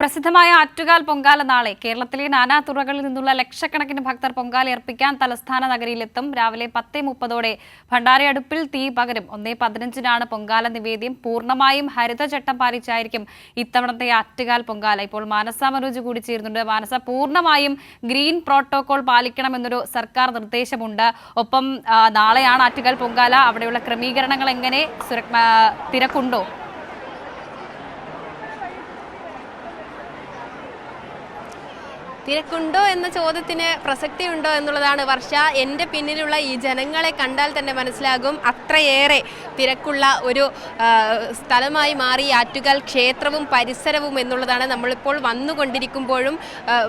പ്രസിദ്ധമായ ആറ്റുകാൽ പൊങ്കാല നാളെ കേരളത്തിലെ നാനാതുറകളിൽ നിന്നുള്ള ലക്ഷക്കണക്കിന് ഭക്തർ പൊങ്കാലയർപ്പിക്കാൻ തലസ്ഥാന നഗരിയിലെത്തും. രാവിലെ 10:30 ഭണ്ഡാരയടുപ്പിൽ തീ പകരും. 1:15 പൊങ്കാല നിവേദ്യം. പൂർണ്ണമായും ഹരിതചട്ടം പാലിച്ചായിരിക്കും ഇത്തവണത്തെ ആറ്റുകാൽ പൊങ്കാല. ഇപ്പോൾ മാനസ മനോജ് കൂടി ചേരുന്നുണ്ട്. മാനസ, പൂർണ്ണമായും ഗ്രീൻ പ്രോട്ടോകോൾ പാലിക്കണമെന്നൊരു സർക്കാർ നിർദ്ദേശമുണ്ട്. ഒപ്പം നാളെയാണ് ആറ്റുകാൽ പൊങ്കാല. അവിടെയുള്ള ക്രമീകരണങ്ങൾ എങ്ങനെ? തിരക്കുണ്ടോ? തിരക്കുണ്ടോ എന്ന ചോദ്യത്തിന് പ്രസക്തിയുണ്ടോ എന്നുള്ളതാണ് വർഷ. എൻ്റെ പിന്നിലുള്ള ഈ ജനങ്ങളെ കണ്ടാൽ തന്നെ മനസ്സിലാകും അത്രയേറെ തിരക്കുള്ള ഒരു സ്ഥലമായി മാറി ആറ്റുകാൽ ക്ഷേത്രവും പരിസരവും എന്നുള്ളതാണ്. നമ്മളിപ്പോൾ വന്നുകൊണ്ടിരിക്കുമ്പോഴും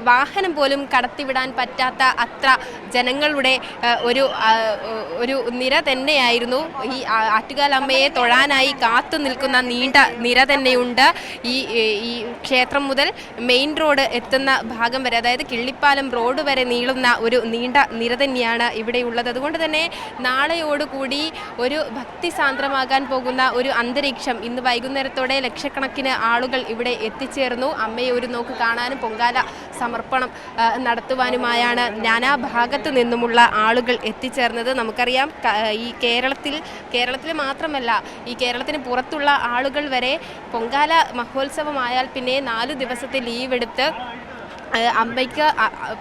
വാഹനം പോലും കടത്തിവിടാൻ പറ്റാത്ത അത്ര ജനങ്ങളുടെ ഒരു നിര തന്നെയായിരുന്നു. ഈ ആറ്റുകാൽ അമ്മയെ തൊഴാനായി കാത്തു നിൽക്കുന്ന നീണ്ട നിര തന്നെയുണ്ട്. ഈ ക്ഷേത്രം മുതൽ മെയിൻ റോഡ് എത്തുന്ന ഭാഗം വരെ, അതായത് കിള്ളിപ്പാലം റോഡ് വരെ നീളുന്ന ഒരു നീണ്ട നിര തന്നെയാണ് ഇവിടെയുള്ളത്. അതുകൊണ്ട് തന്നെ നാളെയോടുകൂടി ഒരു ഭക്തിസാന്ദ്രമാകാൻ പോകുന്ന ഒരു അന്തരീക്ഷം. ഇന്ന് വൈകുന്നേരത്തോടെ ലക്ഷക്കണക്കിന് ആളുകൾ ഇവിടെ എത്തിച്ചേർന്നു. അമ്മയെ ഒരു നോക്ക് കാണാനും പൊങ്കാല സമർപ്പണം നടത്തുവാനുമായാണ് നാനാഭാഗത്തു നിന്നുമുള്ള ആളുകൾ എത്തിച്ചേർന്നത്. നമുക്കറിയാം, ഈ കേരളത്തിൽ മാത്രമല്ല, ഈ കേരളത്തിന് പുറത്തുള്ള ആളുകൾ വരെ പൊങ്കാല മഹോത്സവമായാൽ പിന്നെ 4 ദിവസത്തെ ലീവ് എടുത്ത് അമ്മയ്ക്ക്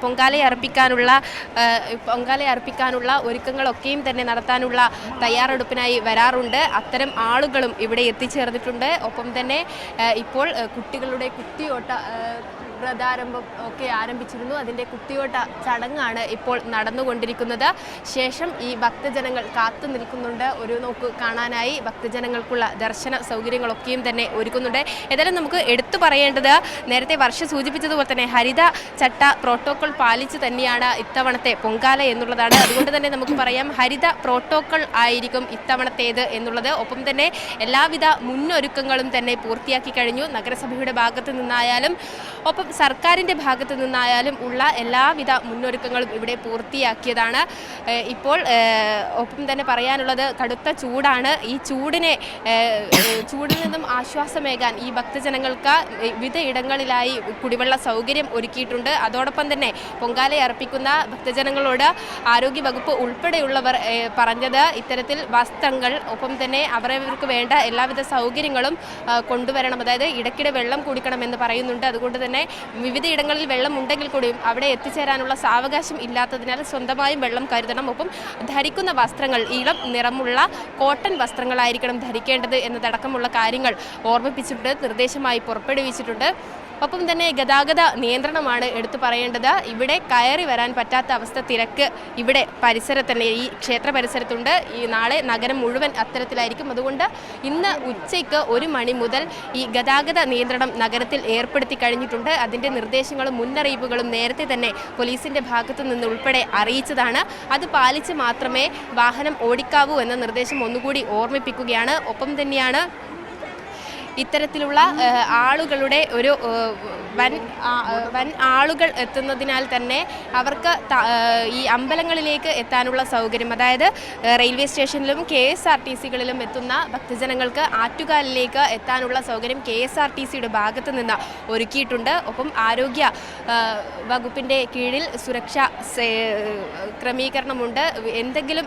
പൊങ്കാലയർപ്പിക്കാനുള്ള ഒരുക്കങ്ങളൊക്കെയും തന്നെ നടത്താനുള്ള തയ്യാറെടുപ്പിനായി വരാറുണ്ട്. അത്തരം ആളുകളും ഇവിടെ എത്തിച്ചേർന്നിട്ടുണ്ട്. ഒപ്പം തന്നെ ഇപ്പോൾ കുട്ടികളുടെ കുത്തിയോട്ട വ്രതാരംഭം ഒക്കെ ആരംഭിച്ചിരുന്നു. അതിൻ്റെ കുത്തിയോട്ട ചടങ്ങാണ് ഇപ്പോൾ നടന്നുകൊണ്ടിരിക്കുന്നത്. ശേഷം ഈ ഭക്തജനങ്ങൾ കാത്തു നിൽക്കുന്നുണ്ട്. ഒരു നോക്ക് കാണാനായി ഭക്തജനങ്ങൾക്കുള്ള ദർശന സൗകര്യങ്ങളൊക്കെയും തന്നെ ഒരുക്കുന്നുണ്ട്. ഏതായാലും നമുക്ക് എടുത്തു പറയേണ്ടത്, നേരത്തെ വർഷ സൂചിപ്പിച്ചതുപോലെ തന്നെ ഹരിത ചട്ട പ്രോട്ടോകോൾ പാലിച്ച് തന്നെയാണ് ഇത്തവണത്തെ പൊങ്കാല എന്നുള്ളതാണ്. അതുകൊണ്ട് തന്നെ നമുക്ക് പറയാം ഹരിത പ്രോട്ടോകോൾ ആയിരിക്കും ഇത്തവണത്തേത് എന്നുള്ളത്. ഒപ്പം തന്നെ എല്ലാവിധ മുന്നൊരുക്കങ്ങളും തന്നെ പൂർത്തിയാക്കി കഴിഞ്ഞു. നഗരസഭയുടെ ഭാഗത്തു നിന്നായാലും ഒപ്പം സർക്കാരിൻ്റെ ഭാഗത്തു നിന്നായാലും ഉള്ള എല്ലാവിധ മുന്നൊരുക്കങ്ങളും ഇവിടെ പൂർത്തിയാക്കിയതാണ്. ഇപ്പോൾ ഒപ്പം തന്നെ പറയാനുള്ളത്, കടുത്ത ചൂടാണ്. ഈ ചൂടിൽ നിന്നും ആശ്വാസമേകാൻ ഈ ഭക്തജനങ്ങൾക്ക് വിവിധ ഇടങ്ങളിലായി കുടിവെള്ള സൗകര്യം ഒരുക്കിയിട്ടുണ്ട്. അതോടൊപ്പം തന്നെ പൊങ്കാലയർപ്പിക്കുന്ന ഭക്തജനങ്ങളോട് ആരോഗ്യവകുപ്പ് ഉൾപ്പെടെയുള്ളവർ പറഞ്ഞത് ഇത്തരത്തിൽ വസ്ത്രങ്ങൾ, ഒപ്പം തന്നെ അവരവർക്ക് വേണ്ട എല്ലാവിധ സൗകര്യങ്ങളും കൊണ്ടുവരണം. അതായത് ഇടയ്ക്കിടെ വെള്ളം കുടിക്കണമെന്ന് പറയുന്നുണ്ട്. അതുകൊണ്ട് തന്നെ വിവിധ ഇടങ്ങളിൽ വെള്ളം ഉണ്ടെങ്കിൽ കൂടിയും അവിടെ എത്തിച്ചേരാനുള്ള സാവകാശം ഇല്ലാത്തതിനാൽ സ്വന്തമായും വെള്ളം കരുതണം. ഒപ്പം ധരിക്കുന്ന വസ്ത്രങ്ങൾ ഇളം നിറമുള്ള കോട്ടൺ വസ്ത്രങ്ങളായിരിക്കണം ധരിക്കേണ്ടത് എന്നതടക്കമുള്ള കാര്യങ്ങൾ ഓർമ്മിപ്പിച്ചിട്ടുണ്ട്, നിർദ്ദേശമായി പുറപ്പെടുവിച്ചിട്ടുണ്ട്. ഒപ്പം തന്നെ ഗതാഗത നിയന്ത്രണമാണ് എടുത്തു പറയേണ്ടത്. ഇവിടെ കയറി വരാൻ പറ്റാത്ത അവസ്ഥ, തിരക്ക് ഇവിടെ പരിസരത്ത് തന്നെ, ഈ ക്ഷേത്ര പരിസരത്തുണ്ട്. ഈ നാളെ നഗരം മുഴുവൻ അത്തരത്തിലായിരിക്കും. അതുകൊണ്ട് ഇന്ന് ഉച്ചയ്ക്ക് 1 മണി മുതൽ ഈ ഗതാഗത നിയന്ത്രണം നഗരത്തിൽ ഏർപ്പെടുത്തി കഴിഞ്ഞിട്ടുണ്ട്. അതിൻ്റെ നിർദ്ദേശങ്ങളും മുന്നറിയിപ്പുകളും നേരത്തെ തന്നെ പോലീസിൻ്റെ ഭാഗത്തു നിന്ന് ഉൾപ്പെടെ അറിയിച്ചതാണ്. അത് പാലിച്ച് മാത്രമേ വാഹനം ഓടിക്കാവൂ എന്ന നിർദ്ദേശം ഒന്നുകൂടി ഓർമ്മിപ്പിക്കുകയാണ്. ഒപ്പം തന്നെയാണ് ഇത്തരത്തിലുള്ള ആളുകളുടെ ഒരു വൻ ആളുകൾ എത്തുന്നതിനാൽ തന്നെ അവർക്ക് ഈ അമ്പലങ്ങളിലേക്ക് എത്താനുള്ള സൗകര്യം, അതായത് റെയിൽവേ സ്റ്റേഷനിലും KSRTCകളിലും എത്തുന്ന ഭക്തജനങ്ങൾക്ക് ആറ്റുകാലിലേക്ക് എത്താനുള്ള സൗകര്യം KSRTCയുടെ ഭാഗത്തു നിന്ന് ഒരുക്കിയിട്ടുണ്ട്. ഒപ്പം ആരോഗ്യ വകുപ്പിൻ്റെ കീഴിൽ സുരക്ഷാ ക്രമീകരണമുണ്ട്. എന്തെങ്കിലും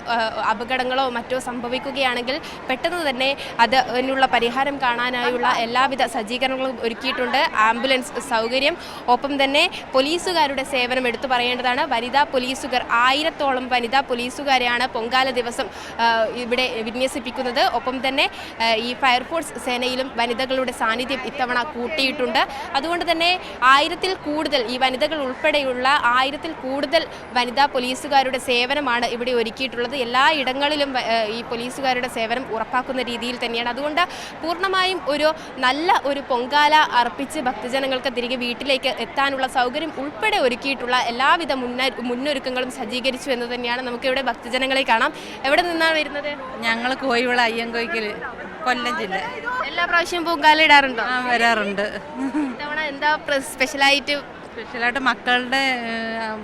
അപകടങ്ങളോ മറ്റോ സംഭവിക്കുകയാണെങ്കിൽ പെട്ടെന്ന് തന്നെ അതിനുള്ള പരിഹാരം കാണാനായുള്ള എല്ലാവിധ സജ്ജീകരണങ്ങളും ഒരുക്കിയിട്ടുണ്ട്. ആംബുലൻസ് സൗകര്യം, ഒപ്പം തന്നെ പോലീസുകാരുടെ സേവനം എടുത്തു പറയേണ്ടതാണ്. വനിതാ പോലീസുകാർ 1000-ഓളം വനിതാ പോലീസുകാരെയാണ് പൊങ്കാല ദിവസം ഇവിടെ വിന്യസിപ്പിക്കുന്നത്. ഒപ്പം തന്നെ ഈ ഫയർഫോഴ്സ് സേനയിലും വനിതകളുടെ സാന്നിധ്യം ഇത്തവണ കൂട്ടിയിട്ടുണ്ട്. അതുകൊണ്ട് തന്നെ 1000-ൽ കൂടുതൽ, ഈ വനിതകൾ ഉൾപ്പെടെയുള്ള 1000-ൽ കൂടുതൽ വനിതാ പോലീസുകാരുടെ സേവനമാണ് ഇവിടെ ഒരുക്കിയിട്ടുള്ളത്. എല്ലാ ഇടങ്ങളിലും ഈ പോലീസുകാരുടെ സേവനം ഉറപ്പാക്കുന്ന രീതിയിൽ തന്നെയാണ്. അതുകൊണ്ട് പൂർണ്ണമായും നല്ല ഒരു പൊങ്കാല അർപ്പിച്ച് ഭക്തജനങ്ങൾക്ക് തിരികെ വീട്ടിലേക്ക് എത്താനുള്ള സൗകര്യം ഉൾപ്പെടെ ഒരുക്കിയിട്ടുള്ള എല്ലാവിധ മുന്നൊരുക്കങ്ങളും സജ്ജീകരിച്ചു എന്ന് തന്നെയാണ്. നമുക്കിവിടെ ഭക്തജനങ്ങളെ കാണാം. എവിടെ നിന്നാണ് വരുന്നത്? ഞങ്ങൾ കോയിവിള അയ്യങ്കോയ്ക്കൽ, കൊല്ലം ജില്ല. എല്ലാ പ്രാവശ്യവും പൊങ്കാല ഇടാറുണ്ടോ? വരാറുണ്ട്. ഇത്തവണ എന്താ സ്പെഷ്യലായിട്ട്? സ്പെഷ്യലായിട്ട് മക്കളുടെ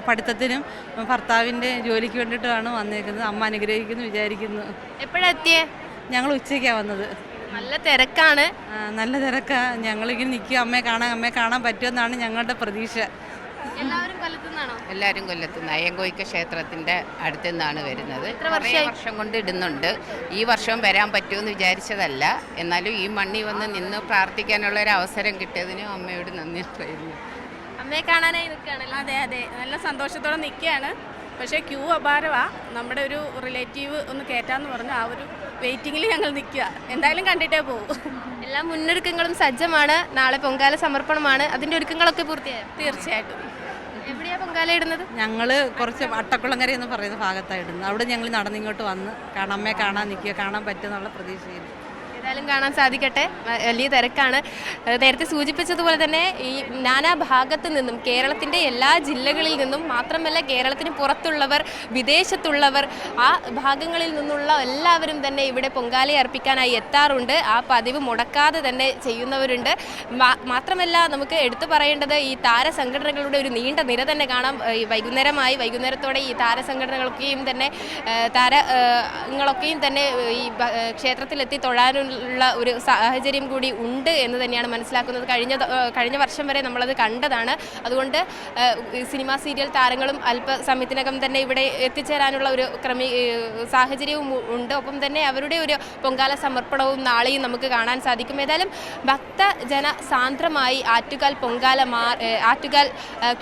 പഠിത്തത്തിനും ഭർത്താവിൻ്റെ ജോലിക്ക് വേണ്ടിയിട്ടാണ് വന്നേക്കുന്നത്. അമ്മ അനുഗ്രഹിക്കുന്നു വിചാരിക്കുന്നു. എപ്പോഴാണ് എത്തിയേ? ഞങ്ങൾ ഉച്ചയ്ക്കാണ് വന്നത്. നല്ല തിരക്കാണ്. നല്ല തിരക്കാ. ഞങ്ങളിങ്ങനെ നിൽക്കുക, അമ്മയെ കാണാൻ പറ്റുമെന്നാണ് ഞങ്ങളുടെ പ്രതീക്ഷ. എല്ലാവരും കൊല്ലത്തുനിന്നാണോ? എല്ലാവരും കൊല്ലത്തുനിന്ന് അയ്യങ്കോയ്ക്ക ക്ഷേത്രത്തിൻ്റെ അടുത്തു നിന്നാണ് വരുന്നത്. കുറേ വർഷം കൊണ്ട് ഇടുന്നുണ്ട്. ഈ വർഷം വരാൻ പറ്റുമെന്ന് വിചാരിച്ചതല്ല, എന്നാലും ഈ മണ്ണി വന്ന് നിന്ന് പ്രാർത്ഥിക്കാനുള്ള ഒരു അവസരം കിട്ടിയതിനും അമ്മയോട് നന്ദി പറയുന്നു. അമ്മയെ കാണാനായി നിൽക്കുകയാണല്ലോ. അതെ അതെ, നല്ല സന്തോഷത്തോടെ നിൽക്കുകയാണ്. പക്ഷേ ക്യൂ അപാരമാണ്. നമ്മുടെ ഒരു റിലേറ്റീവ് ഒന്ന് കയറ്റാന്ന് പറഞ്ഞു, ആ ഒരു വെയിറ്റിങ്ങിൽ ഞങ്ങൾ നിൽക്കുക. എന്തായാലും കണ്ടിട്ടേ പോകും. എല്ലാ മുന്നൊരുക്കങ്ങളും സജ്ജമാണ്. നാളെ പൊങ്കാല സമർപ്പണമാണ്. അതിൻ്റെ ഒരുക്കങ്ങളൊക്കെ പൂർത്തിയായോ? തീർച്ചയായിട്ടും. എവിടെയാ പൊങ്കാല ഇടുന്നത്? ഞങ്ങൾ കുറച്ച് അട്ടക്കുളങ്ങര എന്ന് പറയുന്ന ഭാഗത്താണ് ഇടുന്നത്. അവിടെ ഞങ്ങൾ നടന്നിങ്ങോട്ട് വന്ന് അമ്മയെ കാണാൻ നിൽക്കുക, കാണാൻ പറ്റുമെന്നുള്ള പ്രതീക്ഷയിൽ. ഏതായാലും കാണാൻ സാധിക്കട്ടെ. വലിയ തിരക്കാണ്. നേരത്തെ സൂചിപ്പിച്ചതുപോലെ തന്നെ ഈ നാനാ ഭാഗത്തു നിന്നും, കേരളത്തിൻ്റെ എല്ലാ ജില്ലകളിൽ നിന്നും, മാത്രമല്ല കേരളത്തിന് പുറത്തുള്ളവർ, വിദേശത്തുള്ളവർ, ആ ഭാഗങ്ങളിൽ നിന്നുള്ള എല്ലാവരും തന്നെ ഇവിടെ പൊങ്കാല അർപ്പിക്കാനായി എത്താറുണ്ട്. ആ പതിവ് മുടക്കാതെ തന്നെ ചെയ്യുന്നവരുണ്ട്. മാത്രമല്ല നമുക്ക് എടുത്തു പറയേണ്ടത്, ഈ താരസംഘടനകളുടെ ഒരു നീണ്ട നിര തന്നെ കാണാം. വൈകുന്നേരത്തോടെ ഈ താരസംഘടനകളൊക്കെയും തന്നെ താരങ്ങളൊക്കെയും തന്നെ ഈ ക്ഷേത്രത്തിലെത്തി തൊഴാനുള്ള ഒരു സാഹചര്യം കൂടി ഉണ്ട് എന്ന് തന്നെയാണ് മനസ്സിലാക്കുന്നത്. കഴിഞ്ഞ വർഷം വരെ നമ്മളത് കണ്ടതാണ്. അതുകൊണ്ട് സിനിമാ സീരിയൽ താരങ്ങളും അല്പസമയത്തിനകം തന്നെ ഇവിടെ എത്തിച്ചേരാനുള്ള ഒരു സാഹചര്യവും ഉണ്ട്. ഒപ്പം തന്നെ അവരുടെ ഒരു പൊങ്കാല സമർപ്പണവും നാളെയും നമുക്ക് കാണാൻ സാധിക്കും. ഏതായാലും ഭക്തജന സാന്ദ്രമായി ആറ്റുകാൽ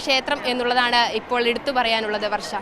ക്ഷേത്രം എന്നുള്ളതാണ് ഇപ്പോൾ എടുത്തു പറയാനുള്ളത്. വർഷ.